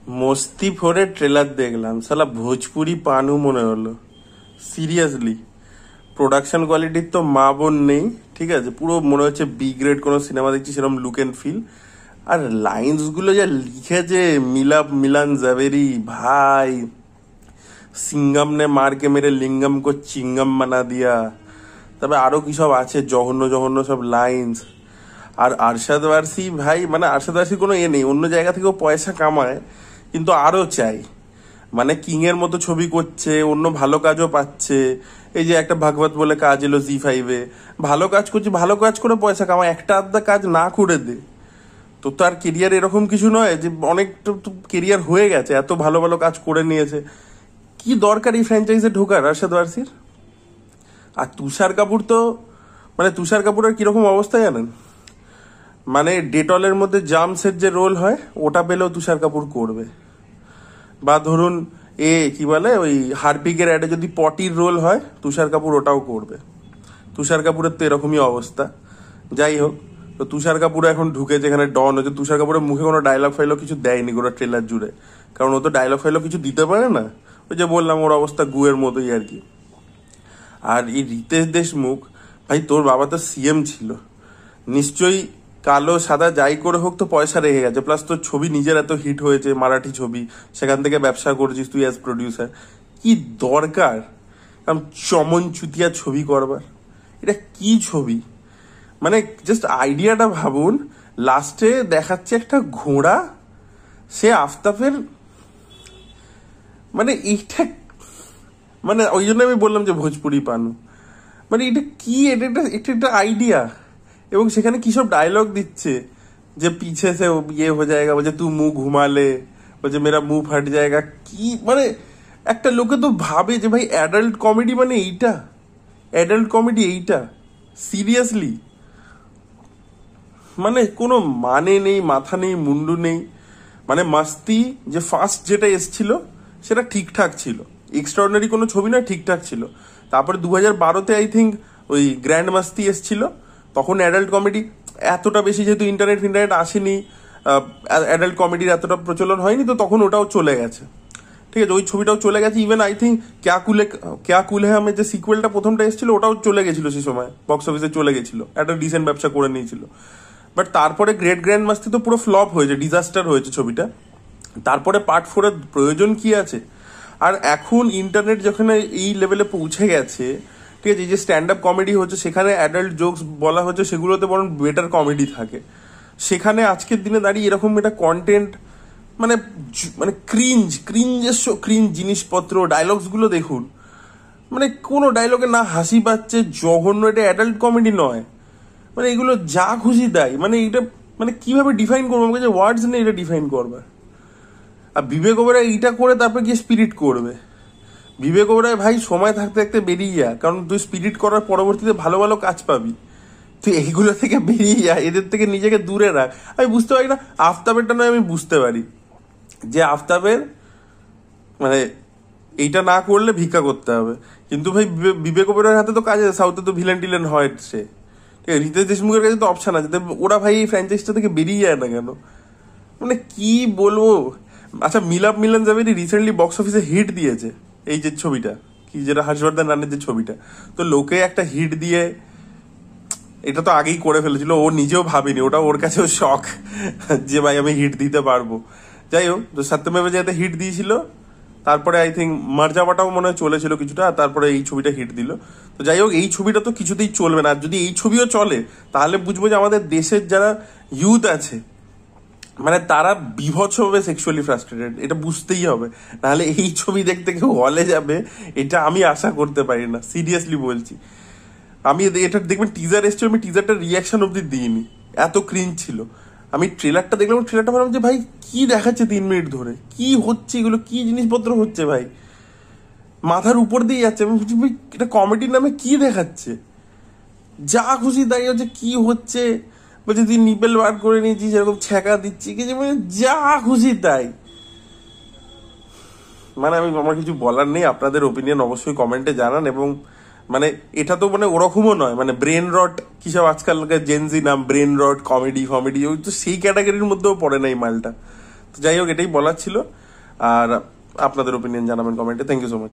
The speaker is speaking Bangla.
মস্তি ফোরের ট্রেলার দেখলাম, শালা ভোজপুরি পানু মনে হলো। সিরিয়াসলি, প্রোডাকশন কোয়ালিটির তো মা বোন নেই, ঠিক আছে, পুরো মনে হচ্ছে বি গ্রেড কোনো সিনেমা দেখছি সেরকম লুক এন্ড ফিল। আর লাইন্স গুলো যা লিখেছে মিলাপ মিলান জাভেরি, ভাই সিঙ্গাম নে মার কে মেরে লিঙ্গম কো চিঙ্গম বানা দিয়া। তবে আরো কি সব আছে জঘন্য জঘন্য সব লাইন্স। আর আরশাদ ওয়ারসি ভাই, মানে আরশাদ ওয়ারসি কোনো নেই, অন্য জায়গা থেকেও পয়সা কামায়, কিন্তু আরো চাই। মানে কিং এর মতো ছবি করছে, অন্য ভালো কাজও পাচ্ছে। এই যে একটা ভাগবত বলে কাজ এলো জি5-এ, ভালো কাজ করছে, ভালো কাজ করে পয়সা কামায়, একটা আধটা কাজ না করে দে। তো তার কেরিয়ার এরকম কিছু নয় যে অনেকটা কেরিয়ার হয়ে গেছে, এত ভালো ভালো কাজ করে নিয়েছে। কি দরকার এই ফ্র্যাঞ্চাইজে ঢোকার আরশাদ ওয়ারসির? আর তুষার কাপুর তো, মানে তুষার কাপুরের কিরকম অবস্থা জানেন? মানে ডেটলের মধ্যে জামসের যে রোল হয় ওটা পেলেও তুষার কাপুর করবে। বা ধরুন কি বলে ওই হারপিকের অ্যাডে যদি পটির রোল হয় তুষার কাপুর ওটাও করবে। তুষার কাপুরের তো এরকমই অবস্থা। যাই হোক, তো তুষার কাপুর এখন ঢুকে যেখানে ডন হচ্ছে, তুষার কাপুরের মুখে কোনো ডায়লগ ফাইলও কিছু দেয়নি গোটা ট্রেলার জুড়ে, কারণ ও তো ডায়লগ ফাইলও কিছু দিতে পারে না। ওই যে বললাম ওর অবস্থা গুয়ের মতোই আর কি। আর এই রিতেশ দেশমুখ, ভাই তোর বাবা তো সিএম ছিল, নিশ্চয়ই কালো সাদা যাই করে হোক তো পয়সা রেখে গেছে, প্লাস তোর ছবি নিজের এত হিট হয়েছে, মারাঠি ছবি, সেখান থেকে ব্যবসা করছিস তুই অ্যাজ প্রডিউসার। কি দরকার চমন চুতিয়া ছবি করবার? এটা কি ছবি? মানে জাস্ট আইডিয়াটা ভাবুন, লাস্টে দেখাচ্ছে একটা ঘোড়া, সে আফতাবের, মানে এইটা, মানে ওই জন্য আমি বললাম যে ভোজপুরি পানু। মানে এটা কি, এটা একটা একটা আইডিয়া। এবং সেখানে কি সব ডায়লগ দিচ্ছে যে পিছে সে ইয়ে হয়ে যায়গা, বলছে তু মুখ ঘুমালে, বলছে মেরা মুখ ফাট যায়গা। কি মানে একটা লোকে তো ভাবে যে ভাই অ্যাডাল্ট কমেডি মানে এইটা, অ্যাডাল্ট কমেডি এইটা? সিরিয়াসলি, মানে কোনো মানে নেই, মাথা নেই, মুন্ডু নেই। মানে মাস্তি যে ফার্স্ট যেটা এসছিল সেটা ঠিকঠাক ছিল, এক্সট্রাঅর্ডিনারি কোনো ছবি না, ঠিকঠাক ছিল। তারপরে 2012-তে আই থিঙ্ক ওই গ্র্যান্ড মাস্তি এসছিল, তখন অ্যাডাল্ট কমেডি এতটা বেশি, যেহেতু ইন্টারনেট আসেনি, অ্যাডাল্ট কমেডির এতটা প্রচলন হয়নি, তো তখন ওটাও চলে গেছে, ঠিক আছে, ওই ছবিটাও চলে গেছে। ইভেন আই থিঙ্ক ক্যা কুলে হামের যে সিকুয়েলটা প্রথমটা এসেছিল ওটাও চলে গেছিল সেই সময়, বক্স অফিসে চলে গেছিল, একটা ডিসেন্ট ব্যবসা করে নিয়েছিল। বাট তারপরে গ্রেট গ্র্যান্ড মাস্তি তো পুরো ফ্লপ হয়েছে, ডিজাস্টার হয়েছে ছবিটা। তারপরে পার্ট 4-এর প্রয়োজন কি আছে? আর এখন ইন্টারনেট যেখানে এই লেভেলে পৌঁছে গেছে, ঠিক আছে, এই যে স্ট্যান্ড আপ কমেডি হচ্ছে সেখানে অ্যাডাল্ট জোকস বলা হচ্ছে, সেগুলোতে বরং বেটার কমেডি থাকে। সেখানে আজকের দিনে দাঁড়িয়ে এরকম একটা কন্টেন্ট, মানে মানে ক্রিঞ্জ জিনিসপত্র, ডায়লগস গুলো দেখুন, মানে কোনো ডায়লগে না হাসি পাচ্ছে, জঘন্য, এটা অ্যাডাল্ট কমেডি নয়। মানে এগুলো যা খুশি দেয়, মানে এটা মানে কিভাবে ডিফাইন করবো, আমাকে যে ওয়ার্ডস নেই এটা ডিফাইন করবে। আর বিবেক ওবেরয় এইটা করে তারপর গিয়ে স্পিরিট করবে। বিবেক ওবেরয় ভাই সময় থাকতে থাকতে বেরিয়ে যা, কারণ তুই স্পিরিট করার পরবর্তীতে ভালো ভালো কাজ পাবি। তুই এইগুলো থেকে বেরিয়ে যা, এদের থেকে নিজেকে দূরে রাখ। আমি বুঝতে পারি না, আফতাবেরটা নয় আমি বুঝতে পারি যে আফতাবের মানে এইটা না করলে ভিক্ষা করতে হবে, কিন্তু ভাই বিবেক ওবেরয়ের হাতে তো কাজ আছে, সাউথে তো ভিলেন টিলেন হয় সে, ঠিক আছে, রিতেশ দেশমুখের কাছে তো অপশন আছে, ওরা ভাই এই ফ্র্যাঞ্চাইজটা থেকে বেরিয়ে যায় না কেন? মানে কি বলবো। আচ্ছা, মিলাপ মিলন জাভেরি রিসেন্টলি বক্স অফিসে হিট দিয়েছে, এই যে ছবিটা কি যেটা হর্ষবর্ধন রানের যে ছবিটা, তো লোকে একটা হিট দিয়ে, এটা তো আগেই করে ফেলেছিল, ও নিজেও ভাবেনি, ওটা ওর কাছেও শখ যে ভাই আমি হিট দিতে পারবো। যাই হোক, তো সত্যমেব জয়তে হিট দিয়েছিল, তারপরে আই থিঙ্ক মার্জাবাটাও মনে হয় চলেছিল কিছুটা, আর তারপরে এই ছবিটা হিট দিল। তো যাই হোক, এই ছবিটা তো কিছুতেই চলবে না, আর যদি এই ছবিও চলে তাহলে বুঝবো যে আমাদের দেশের যারা ইউথ আছে, মানে তারা বিভৎসভাবে সেক্সুয়ালি ফ্রাস্ট্রেটেড, এটা বুঝতেই হবে, নাহলে এই ছবি দেখতে কেউ হলে যাবে এটা আমি আশা করতে পারি না, সিরিয়াসলি বলছি। আমি এটা দেখবেন টিজার এসছে, আমি টিজারটার রিয়াকশন অব্দি দিইনি, এত ক্রিঞ্জ ছিল। আমি ট্রেলারটা দেখলাম, ট্রেলারটা ভাবলাম যে ভাই কি দেখাচ্ছে 3 মিনিট ধরে, কি হচ্ছে এগুলো, কি জিনিসপত্র হচ্ছে ভাই, মাথার উপর দিয়ে যাচ্ছে। আমি বুঝছি ভাই এটা কমেডির নামে কি দেখাচ্ছে, যা খুশি তাই হচ্ছে, কি হচ্ছে, বলছে তুই নিপেল বার করে নিয়েছিস এরকম ছ্যাঁকা দিচ্ছি, কিছু মানে যা খুশি তাই। মানে আমি, আমার কিছু বলার নেই, আপনাদের ওপিনিয়ন অবশ্যই কমেন্টে জানান। এবং মানে এটা তো মানে ওরকমও নয়, মানে ব্রেন রট কিসব আজকালকার জেনজি নাম, ব্রেন রট কমেডি ফমেডি, ওই তো সেই ক্যাটাগরির মধ্যেও পড়ে না এই মালটা। তো যাই হোক, এটাই বলার ছিল। আর আপনাদের ওপিনিয়ন জানাবেন কমেন্টে। Thank you so much.